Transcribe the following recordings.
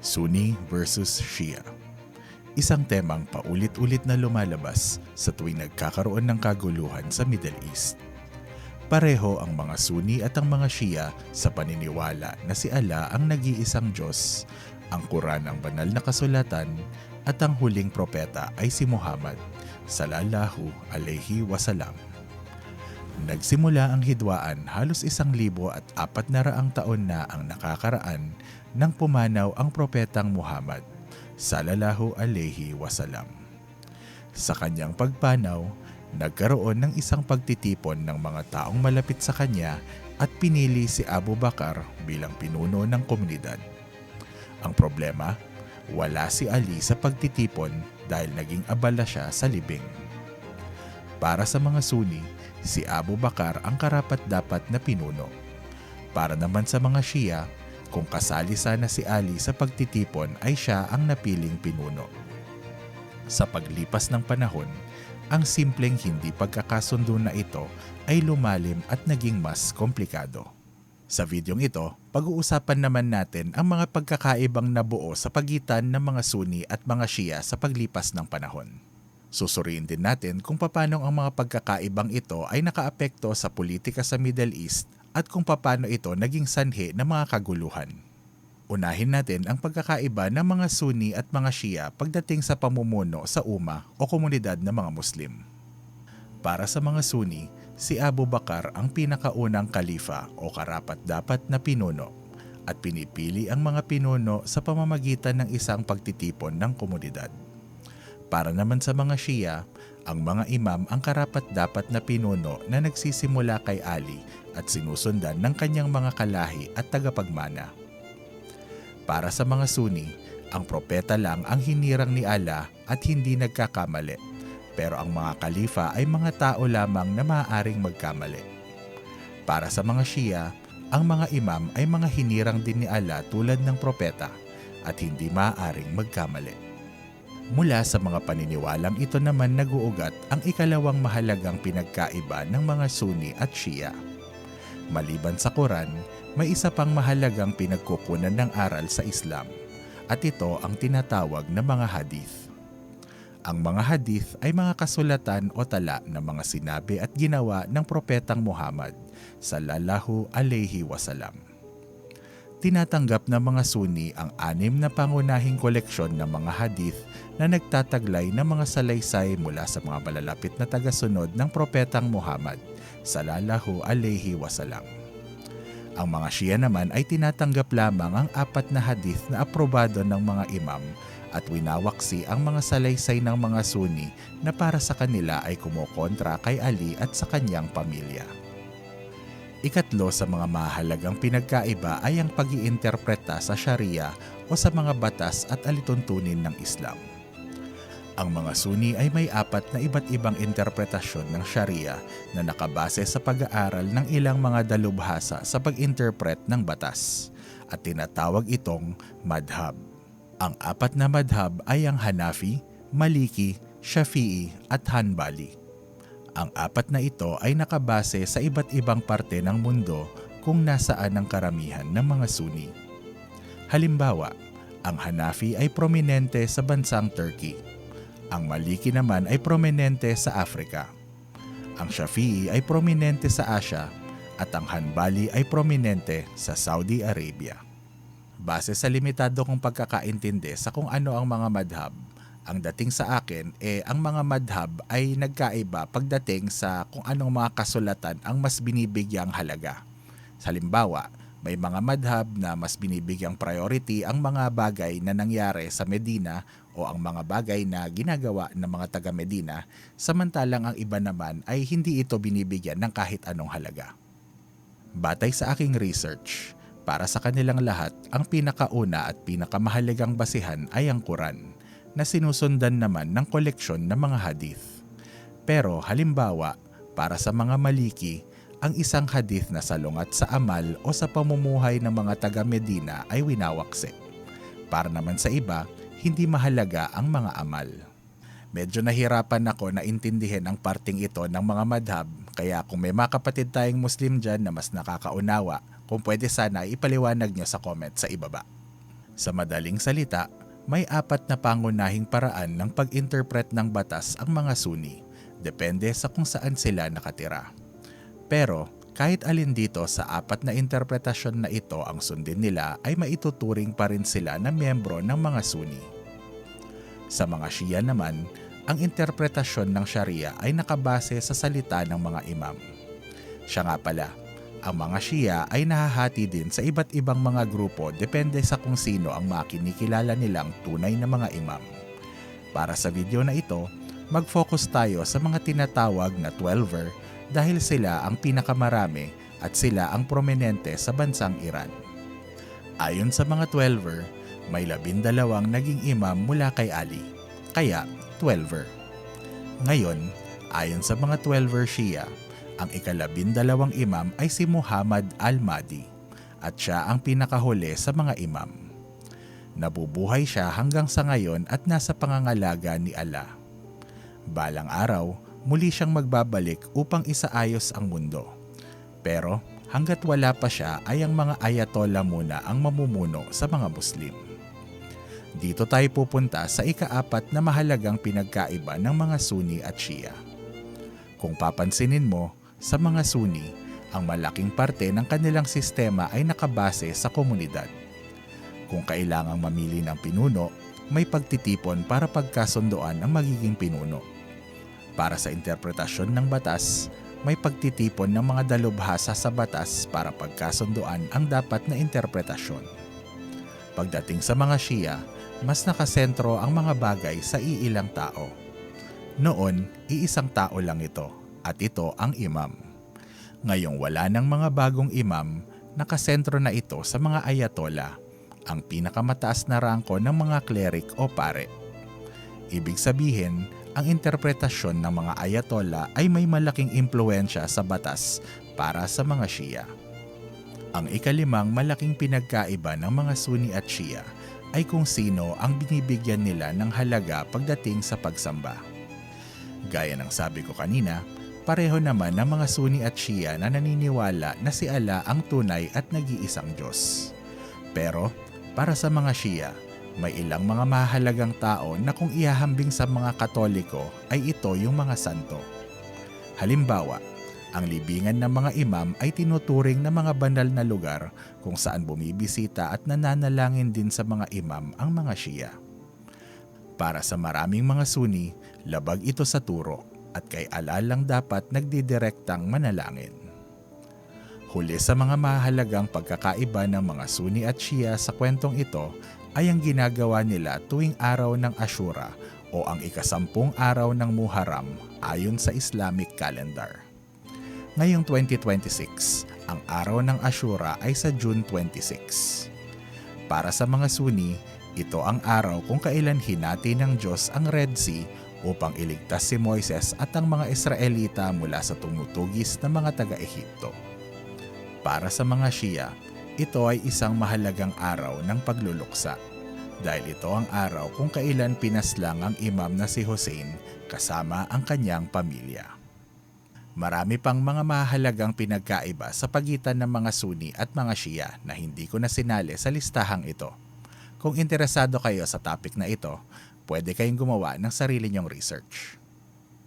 Sunni versus Shia. Isang temang paulit-ulit na lumalabas sa tuwing nagkakaroon ng kaguluhan sa Middle East. Pareho ang mga Sunni at ang mga Shia sa paniniwala na si Allah ang nag-iisang Diyos, ang Quran ang banal na kasulatan, at ang huling propeta ay si Muhammad sallallahu alaihi wasallam. Nagsimula ang hidwaan halos 1,400 taon na ang nakakaraan nang pumanaw ang propetang Muhammad sallallahu alaihi wasallam. Sa kanyang pagpanaw, nagkaroon ng isang pagtitipon ng mga taong malapit sa kanya at pinili si Abu Bakar bilang pinuno ng komunidad. Ang problema, wala si Ali sa pagtitipon dahil naging abala siya sa libing. Para sa mga Sunni, si Abu Bakar ang karapat-dapat na pinuno. Para naman sa mga Shia, kung kasali sana si Ali sa pagtitipon ay siya ang napiling pinuno. Sa paglipas ng panahon, ang simpleng hindi pagkakasundo na ito ay lumalim at naging mas komplikado. Sa videong ito, pag-uusapan naman natin ang mga pagkakaibang nabuo sa pagitan ng mga Sunni at mga Shia sa paglipas ng panahon. Susuriin din natin kung paano ang mga pagkakaibang ito ay nakaapekto sa politika sa Middle East at kung paano ito naging sanhi ng mga kaguluhan. Unahin natin ang pagkakaiba ng mga Sunni at mga Shia pagdating sa pamumuno sa umma o komunidad ng mga Muslim. Para sa mga Sunni, si Abu Bakar ang pinakaunang kalifa o karapat-dapat na pinuno at pinipili ang mga pinuno sa pamamagitan ng isang pagtitipon ng komunidad. Para naman sa mga Shia, ang mga imam ang karapat-dapat na pinuno na nagsisimula kay Ali at sinusundan ng kanyang mga kalahi at tagapagmana. Para sa mga Sunni, ang propeta lang ang hinirang ni Allah at hindi nagkakamali, pero ang mga kalifa ay mga tao lamang na maaaring magkamali. Para sa mga Shia, ang mga imam ay mga hinirang din ni Allah tulad ng propeta at hindi maaaring magkamali. Mula sa mga paniniwalang ito naman nag-uugat ang ikalawang mahalagang pinagkaiba ng mga Sunni at Shia. Maliban sa Quran, may isa pang mahalagang pinagkukunan ng aral sa Islam, at ito ang tinatawag na mga hadith. Ang mga hadith ay mga kasulatan o tala ng mga sinabi at ginawa ng propetang Muhammad sallallahu alaihi wasallam. Tinatanggap ng mga Sunni ang 6 na pangunahing koleksyon ng mga hadith na nagtataglay ng mga salaysay mula sa mga malalapit na tagasunod ng propetang Muhammad sallallahu alaihi wasallam. Ang mga Shia naman ay tinatanggap lamang ang 4 na hadith na aprobado ng mga imam at winawaksi ang mga salaysay ng mga Sunni na para sa kanila ay kumukontra kay Ali at sa kanyang pamilya. Ikatlo sa mga mahalagang pinagkaiba ay ang pag-iinterpreta sa Sharia o sa mga batas at alituntunin ng Islam. Ang mga Sunni ay may 4 na iba't ibang interpretasyon ng Sharia na nakabase sa pag-aaral ng ilang mga dalubhasa sa pag-interpret ng batas at tinatawag itong madhab. Ang 4 na madhab ay ang Hanafi, Maliki, Shafi'i at Hanbali. Ang 4 na ito ay nakabase sa iba't ibang parte ng mundo kung nasaan ang karamihan ng mga Sunni. Halimbawa, ang Hanafi ay prominente sa bansang Turkey. Ang Maliki naman ay prominente sa Afrika. Ang Shafi'i ay prominente sa Asia at ang Hanbali ay prominente sa Saudi Arabia. Base sa limitado kong pagkakaintindi sa kung ano ang mga madhab, ang dating sa akin ang mga madhab ay nagkaiba pagdating sa kung anong mga kasulatan ang mas binibigyang halaga. Halimbawa, may mga madhab na mas binibigyang priority ang mga bagay na nangyari sa Medina o ang mga bagay na ginagawa ng mga taga-Medina, samantalang ang iba naman ay hindi ito binibigyan ng kahit anong halaga. Batay sa aking research, para sa kanilang lahat, ang pinakauna at pinakamahalagang basihan ay ang Quran, na sinusundan naman ng koleksyon ng mga hadith. Pero halimbawa, para sa mga Maliki, ang isang hadith na salungat sa amal o sa pamumuhay ng mga taga-Medina ay winawaksi. Para naman sa iba, hindi mahalaga ang mga amal. Medyo nahirapan ako na intindihin ang parting ito ng mga madhab, kaya kung may mga kapatid tayong Muslim dyan na mas nakakaunawa, kung pwede sana ipaliwanag nyo sa comment sa ibaba. Sa madaling salita, may apat na pangunahing paraan ng pag-interpret ng batas ang mga Sunni, depende sa kung saan sila nakatira. Pero kahit alin dito sa apat na interpretasyon na ito ang sundin nila ay maituturing pa rin sila na miyembro ng mga Sunni. Sa mga Shia naman, ang interpretasyon ng Sharia ay nakabase sa salita ng mga imam. Siya nga pala, ang mga Shia ay nahahati din sa iba't ibang mga grupo depende sa kung sino ang makinikilala nilang tunay na mga imam. Para sa video na ito, mag-focus tayo sa mga tinatawag na 12er dahil sila ang pinakamarami at sila ang prominente sa bansang Iran. Ayon sa mga 12er, may 12 naging imam mula kay Ali, kaya 12er. Ngayon, ayon sa mga 12er Shia, ang ika-12 imam ay si Muhammad al-Mahdi at siya ang pinakahuli sa mga imam. Nabubuhay siya hanggang sa ngayon at nasa pangangalaga ni Allah. Balang araw, muli siyang magbabalik upang isaayos ang mundo. Pero hanggat wala pa siya ay ang mga ayatollah muna ang mamumuno sa mga Muslim. Dito tayo pupunta sa ika-4 na mahalagang pinagkaiba ng mga Sunni at Shia. Kung papansinin mo, sa mga Sunni, ang malaking parte ng kanilang sistema ay nakabase sa komunidad. Kung kailangang mamili ng pinuno, may pagtitipon para pagkasundoan ang magiging pinuno. Para sa interpretasyon ng batas, may pagtitipon ng mga dalubhasa sa batas para pagkasundoan ang dapat na interpretasyon. Pagdating sa mga Shia, mas nakasentro ang mga bagay sa iilang tao. Noon, iisang tao lang ito, at ito ang imam. Ngayong wala ng mga bagong imam, nakasentro na ito sa mga ayatollah, ang pinakamataas na rangko ng mga cleric o pare. Ibig sabihin, ang interpretasyon ng mga ayatollah ay may malaking impluensya sa batas para sa mga Shia. Ang ika-5 malaking pinagkaiba ng mga Sunni at Shia ay kung sino ang binibigyan nila ng halaga pagdating sa pagsamba. Gaya ng sabi ko kanina, pareho naman ng mga Sunni at Shia na naniniwala na si Allah ang tunay at nag-iisang Diyos. Pero para sa mga Shia, may ilang mga mahalagang tao na kung ihahambing sa mga Katoliko ay ito yung mga santo. Halimbawa, ang libingan ng mga imam ay tinuturing na mga banal na lugar kung saan bumibisita at nananalangin din sa mga imam ang mga Shia. Para sa maraming mga Sunni, labag ito sa turo at kay Allah lang dapat nagdidirektang manalangin. Huli sa mga mahalagang pagkakaiba ng mga Sunni at Shia sa kwentong ito ay ang ginagawa nila tuwing araw ng Ashura o ang ika-10 araw ng Muharram ayon sa Islamic calendar. Ngayong 2026, ang araw ng Ashura ay sa June 26. Para sa mga Sunni, ito ang araw kung kailan hinati ng Diyos ang Red Sea upang iligtas si Moises at ang mga Israelita mula sa tumutugis na mga taga-Ehipto. Para sa mga Shia, ito ay isang mahalagang araw ng pagluluksa dahil ito ang araw kung kailan pinaslang ang imam na si Hussein kasama ang kanyang pamilya. Marami pang mga mahalagang pinagkaiba sa pagitan ng mga Sunni at mga Shia na hindi ko na sinali sa listahang ito. Kung interesado kayo sa topic na ito, pwede kayong gumawa ng sarili nyong research.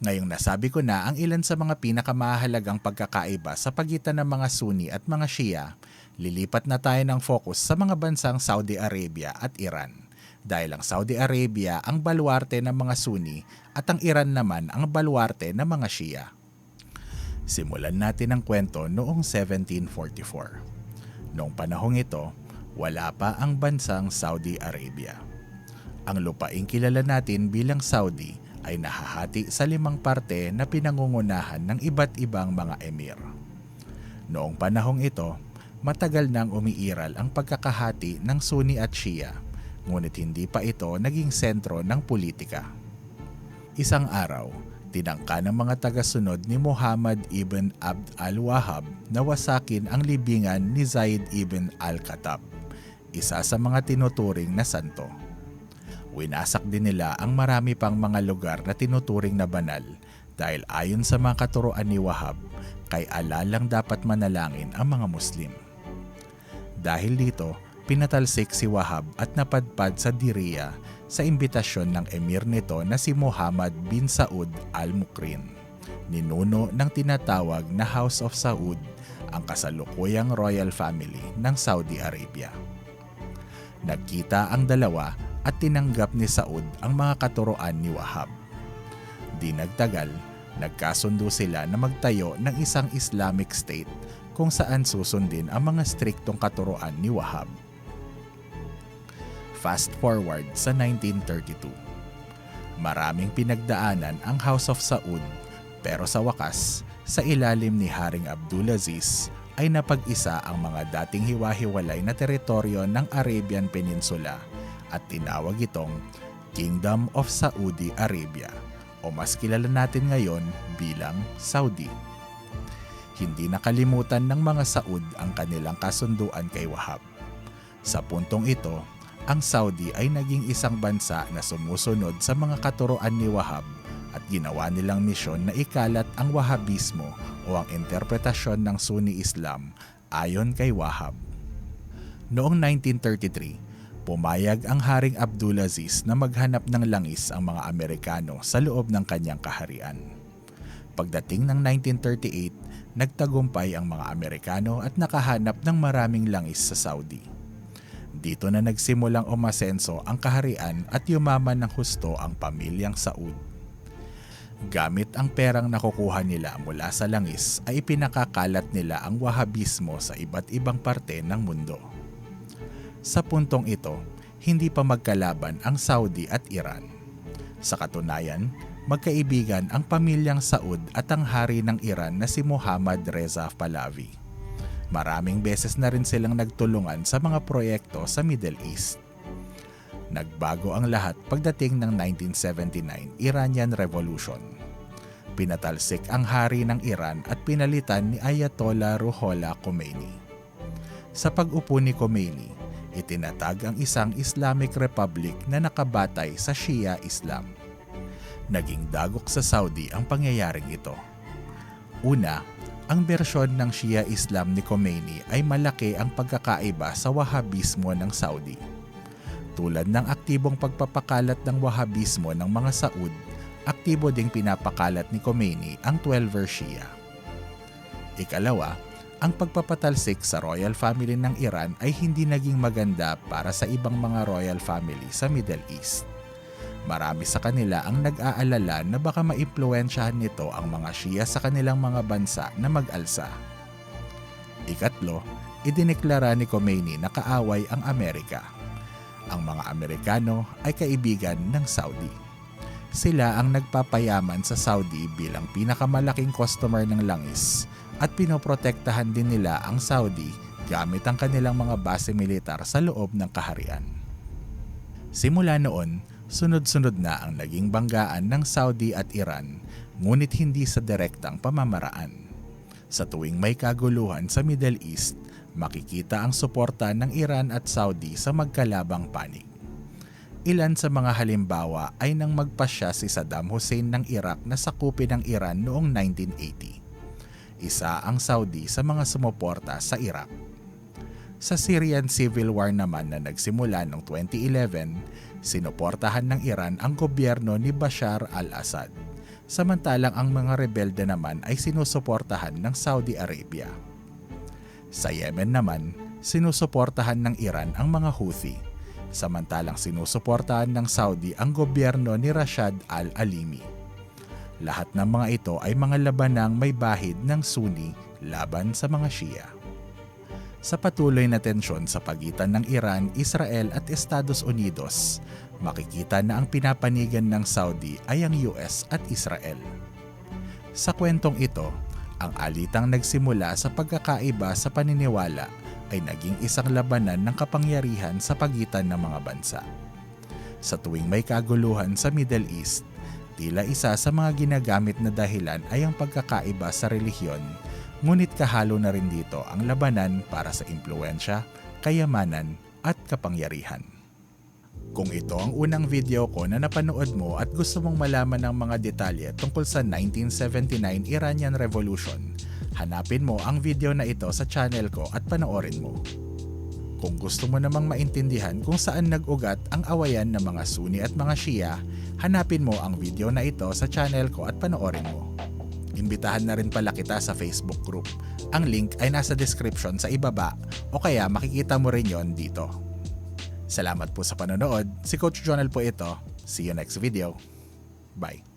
Ngayong nasabi ko na ang ilan sa mga pinakamahalagang pagkakaiba sa pagitan ng mga Sunni at mga Shia, lilipat na tayo ng focus sa mga bansang Saudi Arabia at Iran. Dahil ang Saudi Arabia ang baluarte ng mga Sunni at ang Iran naman ang baluarte ng mga Shia. Simulan natin ang kwento noong 1744. Noong panahong ito, wala pa ang bansang Saudi Arabia. Ang lupaing kilala natin bilang Saudi ay nahahati sa 5 parte na pinangungunahan ng iba't ibang mga emir. Noong panahong ito, matagal nang umiiral ang pagkakahati ng Sunni at Shia, ngunit hindi pa ito naging sentro ng politika. Isang araw, tinangka ng mga tagasunod ni Muhammad ibn Abd al-Wahhab na wasakin ang libingan ni Zaid ibn al-Khattab, isa sa mga tinuturing na santo. Winasak din nila ang marami pang mga lugar na tinuturing na banal dahil ayon sa mga katuruan ni Wahhab, kay Allah lang dapat manalangin ang mga Muslim. Dahil dito, pinatalsik si Wahab at napadpad sa Diriyah sa imbitasyon ng emir nito na si Muhammad bin Saud al-Mukrin, ninuno ng tinatawag na House of Saud, ang kasalukuyang royal family ng Saudi Arabia. Nagkita ang dalawa at tinanggap ni Saud ang mga katuroan ni Wahab. Di nagtagal, nagkasundo sila na magtayo ng isang Islamic State kung saan susundin ang mga striktong katuroan ni Wahab. Fast forward sa 1932. Maraming pinagdaanan ang House of Saud, pero sa wakas, sa ilalim ni Haring Abdulaziz ay napag-isa ang mga dating hiwa-hiwalay na teritoryo ng Arabian Peninsula at tinawag itong Kingdom of Saudi Arabia o mas kilala natin ngayon bilang Saudi. Hindi nakalimutan ng mga Saud ang kanilang kasunduan kay Wahab. Sa puntong ito, ang Saudi ay naging isang bansa na sumusunod sa mga katuroan ni Wahab at ginawa nilang misyon na ikalat ang Wahabismo o ang interpretasyon ng Sunni Islam ayon kay Wahab. Noong 1933, pumayag ang Haring Abdulaziz na maghanap ng langis ang mga Amerikano sa loob ng kanyang kaharian. Pagdating ng 1938, nagtagumpay ang mga Amerikano at nakahanap ng maraming langis sa Saudi. Dito na nagsimulang umasenso ang kaharian at yumaman ng husto ang pamilyang Saud. Gamit ang perang nakukuha nila mula sa langis ay pinakakalat nila ang Wahabismo sa iba't ibang parte ng mundo. Sa puntong ito, hindi pa magkalaban ang Saudi at Iran. Sa katunayan, magkaibigan ang pamilyang Saud at ang hari ng Iran na si Mohammad Reza Pahlavi. Maraming beses na rin silang nagtulungan sa mga proyekto sa Middle East. Nagbago ang lahat pagdating ng 1979 Iranian Revolution. Pinatalsik ang hari ng Iran at pinalitan ni Ayatollah Ruhollah Khomeini. Sa pag-upo ni Khomeini, itinatag ang isang Islamic Republic na nakabatay sa Shia Islam. Naging dagok sa Saudi ang pangyayaring ito. Una, ang bersyon ng Shia Islam ni Khomeini ay malaki ang pagkakaiba sa Wahabismo ng Saudi. Tulad ng aktibong pagpapakalat ng Wahabismo ng mga Saud, aktibo ding pinapakalat ni Khomeini ang 12er Shia. Ikalawa, ang pagpapatalsik sa royal family ng Iran ay hindi naging maganda para sa ibang mga royal family sa Middle East. Marami sa kanila ang nag-aalala na baka maimpluwensyahan nito ang mga Shia sa kanilang mga bansa na mag-alsa. Ikatlo, idineklara ni Khomeini na kaaway ang Amerika. Ang mga Amerikano ay kaibigan ng Saudi. Sila ang nagpapayaman sa Saudi bilang pinakamalaking customer ng langis at pinoprotektahan din nila ang Saudi gamit ang kanilang mga base militar sa loob ng kaharian. Simula noon, sunod-sunod na ang naging banggaan ng Saudi at Iran, ngunit hindi sa direktang pamamaraan. Sa tuwing may kaguluhan sa Middle East, makikita ang suporta ng Iran at Saudi sa magkalabang panig. Ilan sa mga halimbawa ay nang magpasya si Saddam Hussein ng Iraq na sakupin ang Iran noong 1980. Isa ang Saudi sa mga sumuporta sa Iraq. Sa Syrian Civil War naman na nagsimula noong 2011, sinuportahan ng Iran ang gobyerno ni Bashar al-Assad, samantalang ang mga rebelde naman ay sinusuportahan ng Saudi Arabia. Sa Yemen naman, sinusuportahan ng Iran ang mga Houthi, samantalang sinusuportahan ng Saudi ang gobyerno ni Rashad al-Alimi. Lahat ng mga ito ay mga labanang may bahid ng Sunni laban sa mga Shia. Sa patuloy na tensyon sa pagitan ng Iran, Israel at Estados Unidos, makikita na ang pinapanigan ng Saudi ay ang US at Israel. Sa kwentong ito, ang alitang nagsimula sa pagkakaiba sa paniniwala ay naging isang labanan ng kapangyarihan sa pagitan ng mga bansa. Sa tuwing may kaguluhan sa Middle East, tila isa sa mga ginagamit na dahilan ay ang pagkakaiba sa relihiyon, ngunit kahalo na rin dito ang labanan para sa impluwensya, kayamanan at kapangyarihan. Kung ito ang unang video ko na napanood mo at gusto mong malaman ng mga detalye tungkol sa 1979 Iranian Revolution, hanapin mo ang video na ito sa channel ko at panoorin mo. Kung gusto mo namang maintindihan kung saan nag-ugat ang awayan ng mga Sunni at mga Shia, hanapin mo ang video na ito sa channel ko at panoorin mo. Imbitahan na rin pala kita sa Facebook group. Ang link ay nasa description sa ibaba o kaya makikita mo rin yon dito. Salamat po sa panonood. Si Coach Jonel po ito. See you next video. Bye.